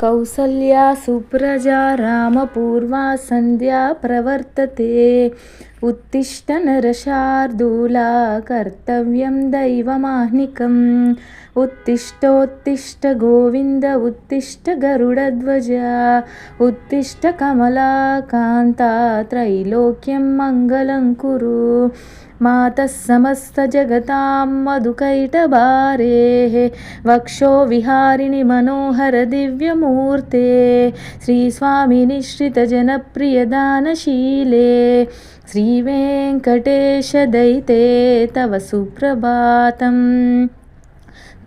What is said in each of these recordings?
कौसल्या सुप्रजा रामपूर्वा सन्ध्या प्रवर्तते। उत्तिष्ठ नरशार्दूला कर्तव्यं दैवमाह्निकम्। उत्तिष्ठोत्तिष्ठ गोविन्द उत्तिष्ठ गरुडध्वज। उत्तिष्ठ कमलाकान्ता त्रैलोक्यं मङ्गलं कुरु। मातः समस्तजगतां मधुकैटभारेः वक्षो विहारिणि मनोहर दिव्यमूर्ते। श्रीस्वामिनि श्रितजनप्रियदानशीले श्रीवेङ्कटेशदयिते तव सुप्रभातम्।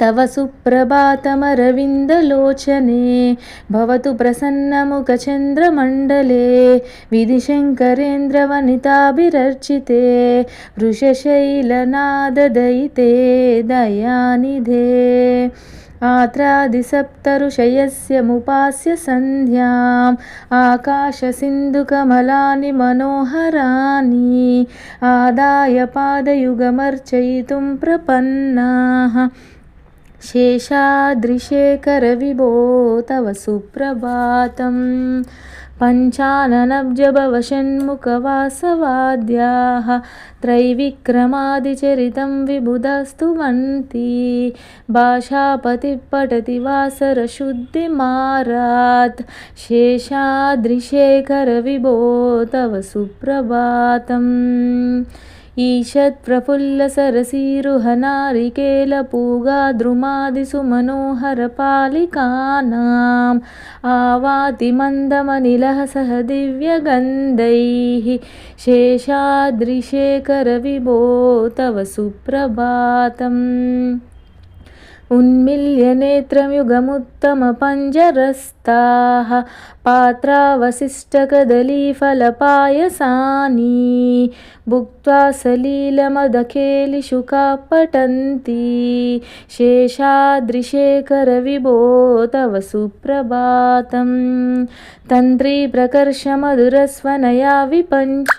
तव सुप्रभातमरविन्दलोचने भवतु प्रसन्नमुखचन्द्रमण्डले। विधिशङ्करेन्द्रवनिताभिरर्चिते वृषशैलनाददयिते दयानिधे। आत्रादिसप्तऋषयस्य मुपास्य सन्ध्याम् आकाशसिन्धुकमलानि मनोहराणि। आदाय पादयुगमर्चयितुं प्रपन्नाः शेषाद्रिशेखर विभो तव सुप्रभातम्। पञ्चाननब्जभवषण्मुखवासवाद्याः त्रैविक्रमादिचरितं विबुधास्तुवन्ति। भाषापतिः पठति वासरशुद्धिमारात् शेषाद्रिशेखर विभो तव सुप्रभातम्। ईषत्प्रफुल्लसरसीरुहनारिकेलपूगाद्रुमादिषु मनोहरपालिकानाम् आवाति मन्दमनिलः सह दिव्यगन्धैः शेषाद्रिशेखर विभो तव सुप्रभातम्। उन्मील्यनेत्रयुगमुत्तमपञ्जरस्ताः पात्रावशिष्टकदलीफलपायसानि भुक्त्वा सलीलमदखेलिशुकाः पठन्ति शेषाद्रिशेखर विभो तव सुप्रभातम्। तन्त्रीप्रकर्षमधुरस्वनया विपञ्च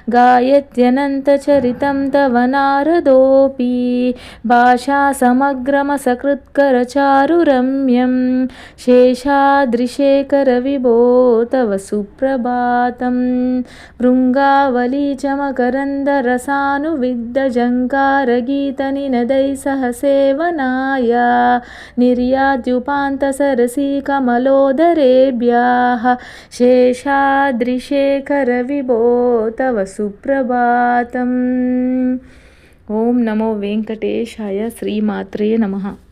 गायत्यनन्तचरितं तव नारदोऽपि। भाषासमग्रमसकृत्करचारुरम्यं शेषाद्रिशेखर विभो तव सुप्रभातम्। भृङ्गावली च मकरन्दरसानुविद्धजङ्कारगीतनिनदैः सह सेवनाय निर्यात्युपान्तसरसी कमलोदरेभ्यः शेषाद्रिशेखर विभो तव सुप्रभातम्। ओं नमो वेङ्कटेशाय। श्रीमात्रे नमः।